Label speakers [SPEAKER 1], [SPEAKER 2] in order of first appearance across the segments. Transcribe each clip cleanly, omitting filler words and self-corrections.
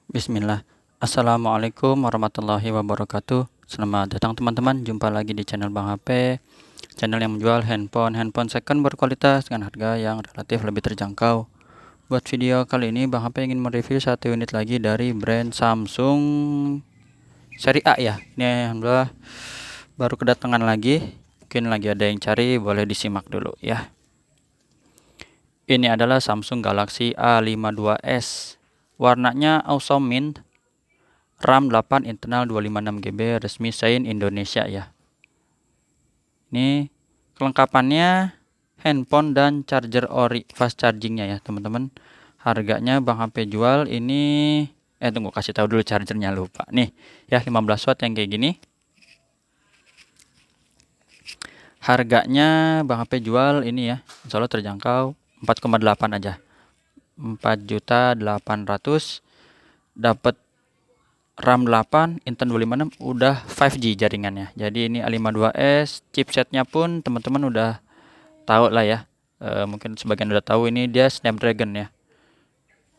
[SPEAKER 1] Bismillah. Assalamualaikum warahmatullahi wabarakatuh. Selamat datang teman-teman, jumpa lagi di channel Bang HP, channel yang menjual handphone second berkualitas dengan harga yang relatif lebih terjangkau. Buat video kali ini Bang HP ingin mereview satu unit lagi dari brand Samsung seri A ya. Ini alhamdulillah baru kedatangan lagi. Mungkin lagi ada yang cari, boleh disimak dulu ya. Ini adalah Samsung Galaxy A52s. Warnanya awesome mint, RAM 8, internal 256 GB, resmi Shine Indonesia ya. Ini kelengkapannya handphone dan charger ori fast chargingnya ya teman-teman. Harganya Bang HP jual ini tunggu kasih tahu dulu chargernya, lupa nih ya, 15 watt yang kayak gini. Harganya Bang HP jual ini ya, insya Allah terjangkau, 4,8 aja, 4.800.000. Dapat RAM 8, Intel 256, udah 5G jaringannya. Jadi ini A52s, chipsetnya pun teman-teman udah tahu lah ya. Mungkin sebagian udah tahu, ini dia Snapdragon ya,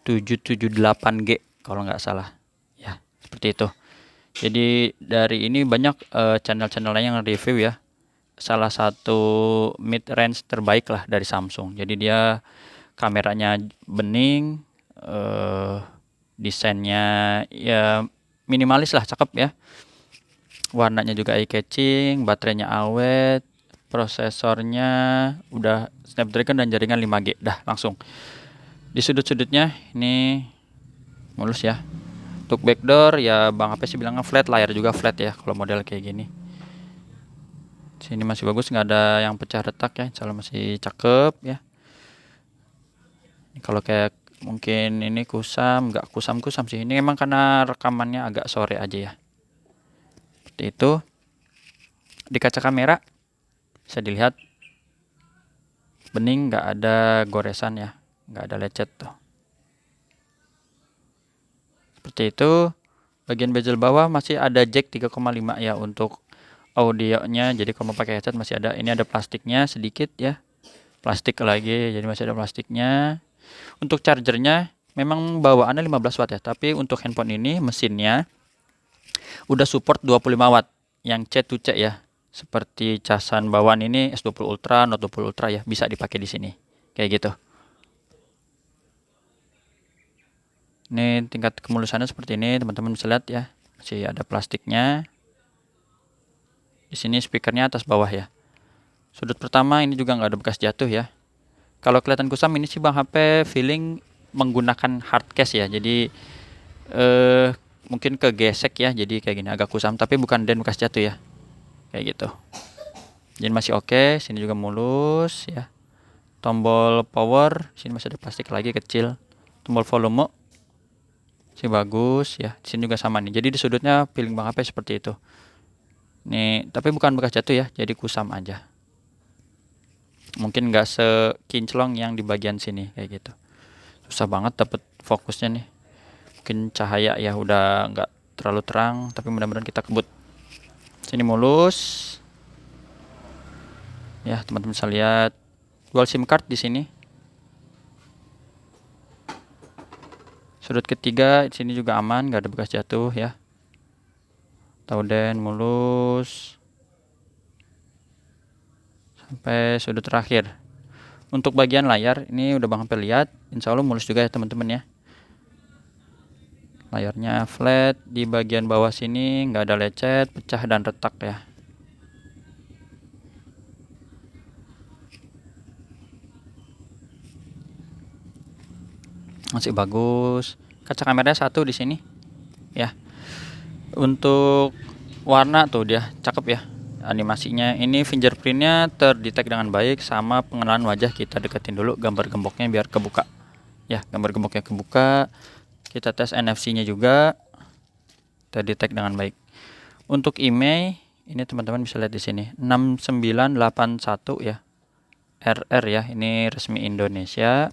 [SPEAKER 1] 778G kalau nggak salah. Ya, seperti itu. Jadi dari ini banyak channel-channel lain yang review ya. Salah satu mid range terbaik lah dari Samsung. Jadi dia kameranya bening, desainnya ya minimalis lah, cakep ya. Warnanya juga eye catching, baterainya awet, prosesornya udah Snapdragon dan jaringan 5G. Dah langsung. Di sudut-sudutnya ini mulus ya. Untuk backdoor ya Bang HP sih bilangnya flat, layar juga flat ya kalau model kayak gini. Sini masih bagus, nggak ada yang pecah retak ya, insya Allah masih cakep ya. Kalau kayak mungkin ini kusam, nggak kusam-kusam sih. Ini emang karena rekamannya agak sore aja ya. Seperti itu. Di kaca kamera bisa dilihat bening, nggak ada goresan ya, nggak ada lecet tuh. Seperti itu. Bagian bezel bawah masih ada jack 3,5 ya untuk audionya. Jadi kalau mau pakai headset masih ada. Ini ada plastiknya sedikit ya. Plastik lagi, jadi masih ada plastiknya. Untuk chargernya memang bawaannya 15 watt ya, tapi untuk handphone ini mesinnya udah support 25 watt yang C to C ya. Seperti casan bawaan ini S20 Ultra, Note 20 Ultra ya, bisa dipakai di sini. Kayak gitu. Ini tingkat kemulusannya seperti ini, teman-teman bisa lihat ya. Masih ada plastiknya. Di sini speakernya atas bawah ya. Sudut pertama ini juga nggak ada bekas jatuh ya. Kalau kelihatan kusam ini sih Bang HP feeling menggunakan hard case ya. Jadi mungkin kegesek ya, jadi kayak gini agak kusam, tapi bukan den bekas jatuh ya. Kayak gitu. Jadi masih oke, sini juga mulus ya. Tombol power, sini masih ada plastik lagi kecil. Tombol volume sih bagus ya. Di sini juga sama nih. Jadi di sudutnya feeling Bang HP seperti itu. Nih, tapi bukan bekas jatuh ya, jadi kusam aja. Mungkin nggak sekinclong yang di bagian sini kayak gitu. Susah banget dapet fokusnya nih. Mungkin cahaya ya udah nggak terlalu terang, tapi mudah-mudahan kita kebut. Sini mulus. Ya, teman-teman bisa lihat dual SIM card di sini. Sudut ketiga di sini juga aman, nggak ada bekas jatuh ya. Tauden mulus sampai sudut terakhir. Untuk bagian layar ini udah Bang HP lihat, insya Allah mulus juga ya teman-teman ya. Layarnya flat, di bagian bawah sini nggak ada lecet, pecah dan retak ya. Masih bagus. Kaca kameranya satu di sini ya. Untuk warna tuh dia cakep ya. Animasinya ini fingerprintnya terdetek dengan baik, sama pengenalan wajah kita deketin dulu gambar gemboknya biar kebuka ya. Gambar gemboknya kebuka. Kita tes NFC-nya juga terdetek dengan baik. Untuk IMEI ini teman-teman bisa lihat di sini 6981 ya, RR ya, ini resmi Indonesia.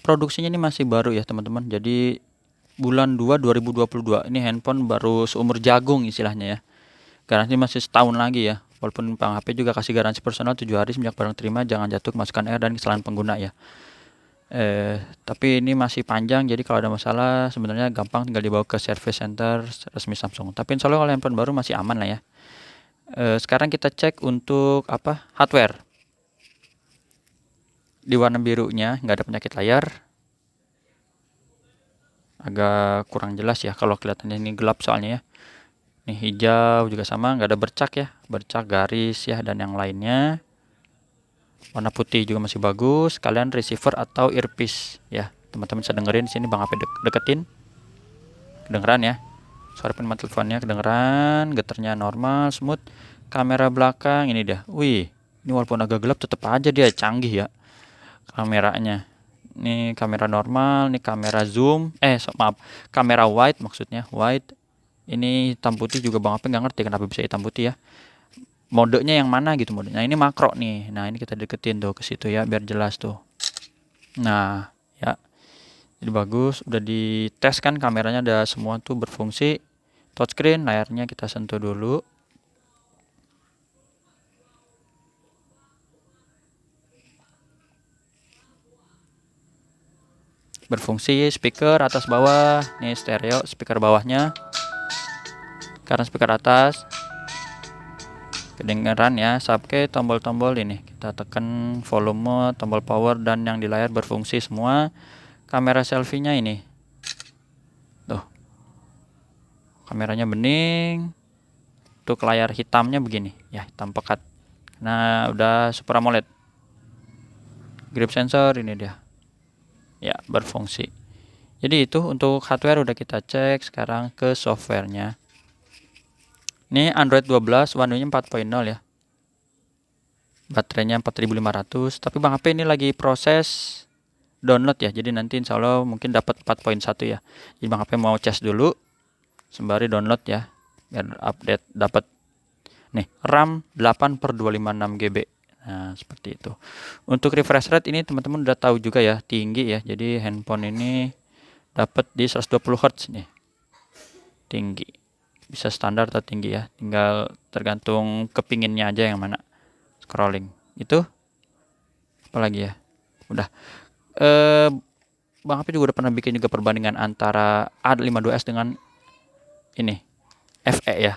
[SPEAKER 1] Produksinya ini masih baru ya teman-teman. Jadi bulan 2 2022 ini handphone baru seumur jagung istilahnya ya. Garansi masih setahun lagi ya. Walaupun Bang HP juga kasih garansi personal 7 hari sejak barang terima, jangan jatuh, kemasukan air dan kesalahan pengguna ya. Tapi ini masih panjang, jadi kalau ada masalah sebenarnya gampang, tinggal dibawa ke service center resmi Samsung. Tapi insya Allah kalau handphone baru masih aman lah ya. Sekarang kita cek untuk hardware. Di warna birunya nggak ada penyakit layar, agak kurang jelas ya kalau kelihatannya, ini gelap soalnya ya. Ini hijau juga sama, nggak ada bercak ya, bercak garis ya dan yang lainnya. Warna putih juga masih bagus. Kalian receiver atau earpiece ya, teman-teman bisa dengerin di sini. Bang HP deketin, kedengeran ya. Suara penerima teleponnya kedengeran, getarnya normal, smooth. Kamera belakang ini dia. Wih, ini walaupun agak gelap tetap aja dia canggih ya kameranya. Ini kamera normal, ini kamera zoom, maaf, kamera wide maksudnya, wide. Ini hitam putih juga Bang Ape nggak ngerti kenapa bisa hitam putih ya. Modenya yang mana gitu modenya. Nah, ini makro nih. Nah, ini kita deketin tuh ke situ ya biar jelas tuh. Nah, ya. Jadi bagus, udah dites kan kameranya, ada semua tuh berfungsi. Touchscreen, layarnya kita sentuh dulu. Berfungsi, speaker atas bawah, nih stereo, speaker bawahnya. Karena speaker atas kedengeran ya. Subke, tombol-tombol ini kita tekan, volume, tombol power dan yang di layar berfungsi semua. Kamera selfie-nya ini tuh, kameranya bening. Untuk layar hitamnya begini ya, hitam pekat. Nah, udah Super AMOLED. Grip sensor ini dia ya, berfungsi. Jadi itu untuk hardware udah kita cek. Sekarang ke softwarenya. Ini Android 12, One UI-nya 4.0 ya. Baterainya 4500. Tapi Bang HP ini lagi proses download ya. Jadi nanti insya Allah mungkin dapat 4.1 ya. Jadi Bang HP mau cas dulu sembari download ya, biar update dapat. Nih, RAM 8/256 GB. Nah, seperti itu. Untuk refresh rate ini teman-teman udah tahu juga ya, tinggi ya. Jadi handphone ini dapat di 120 Hz nih. Tinggi. Bisa standar atau tinggi ya. Tinggal tergantung kepinginnya aja yang mana. Scrolling. Itu apalagi ya? Udah. Bang HP juga udah pernah bikin juga perbandingan antara A52s dengan ini FE ya.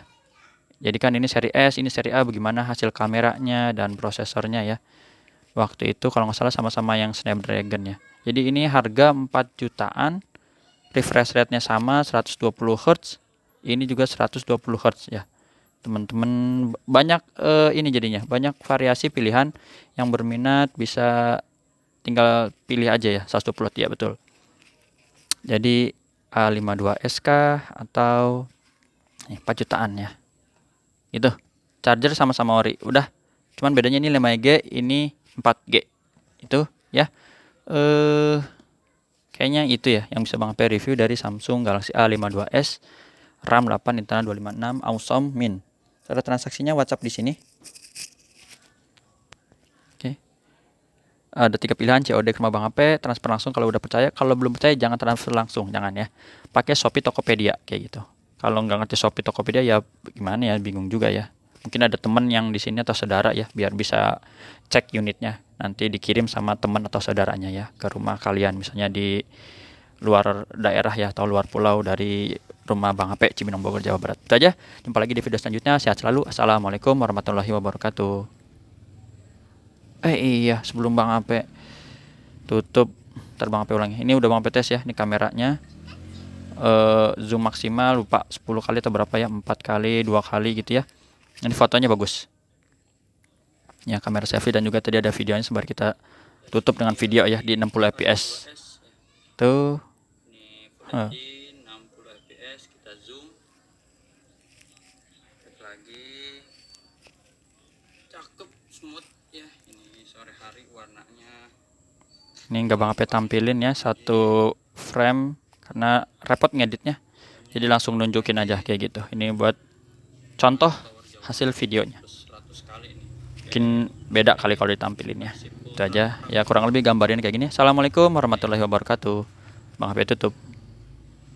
[SPEAKER 1] Jadi kan ini seri S, ini seri A, bagaimana hasil kameranya dan prosesornya ya. Waktu itu kalau nggak salah sama-sama yang Snapdragon ya. Jadi ini harga 4 jutaan, refresh rate-nya sama 120 Hz, ini juga 120 Hz ya. Teman-teman banyak ini jadinya, banyak variasi pilihan. Yang berminat bisa tinggal pilih aja ya, 120 Hz ya, betul. Jadi A52SK atau 4 jutaan ya. Itu charger sama-sama ori, udah, cuman bedanya ini 5G, ini 4G. Itu ya, kayaknya itu ya yang bisa Bang HP review dari Samsung Galaxy A52s, RAM 8, internal 256, awesome min. Cara transaksinya WhatsApp di sini. Oke. Ada 3 pilihan, COD ke rumah Bang HP, transfer langsung kalau udah percaya. Kalau belum percaya jangan transfer langsung, jangan ya. Pakai Shopee Tokopedia kayak gitu. Kalau nggak ngerti Shopee Tokopedia ya gimana ya, bingung juga ya. Mungkin ada teman yang di sini atau saudara ya, biar bisa cek unitnya. Nanti dikirim sama teman atau saudaranya ya ke rumah kalian, misalnya di luar daerah ya atau luar pulau dari rumah Bang HP Cibinong Bogor Jawa Barat. Itu aja. Jumpa lagi di video selanjutnya. Sehat selalu. Assalamualaikum warahmatullahi wabarakatuh. Iya, sebelum Bang HP tutup, ntar Bang HP ulangi. Ini udah Bang HP tes ya, ini kameranya. Zoom maksimal lupa 10 kali atau berapa ya, 4 kali 2 kali gitu ya. Ini fotonya bagus ya, kamera selfie, dan juga tadi ada videonya. Sebentar kita tutup dengan video ya di 60 fps tuh. Ini di 60 fps kita zoom lagi, cakep, smooth ya. Ini sore hari warnanya. Ini nggak Bang HP tampilin ya satu frame karena repot ngeditnya, jadi langsung nunjukin aja kayak gitu. Ini buat contoh hasil videonya, mungkin beda kali kalau ditampilin ya. Itu aja ya, kurang lebih gambarnya kayak gini. Assalamualaikum warahmatullahi wabarakatuh. Bang HP tutup.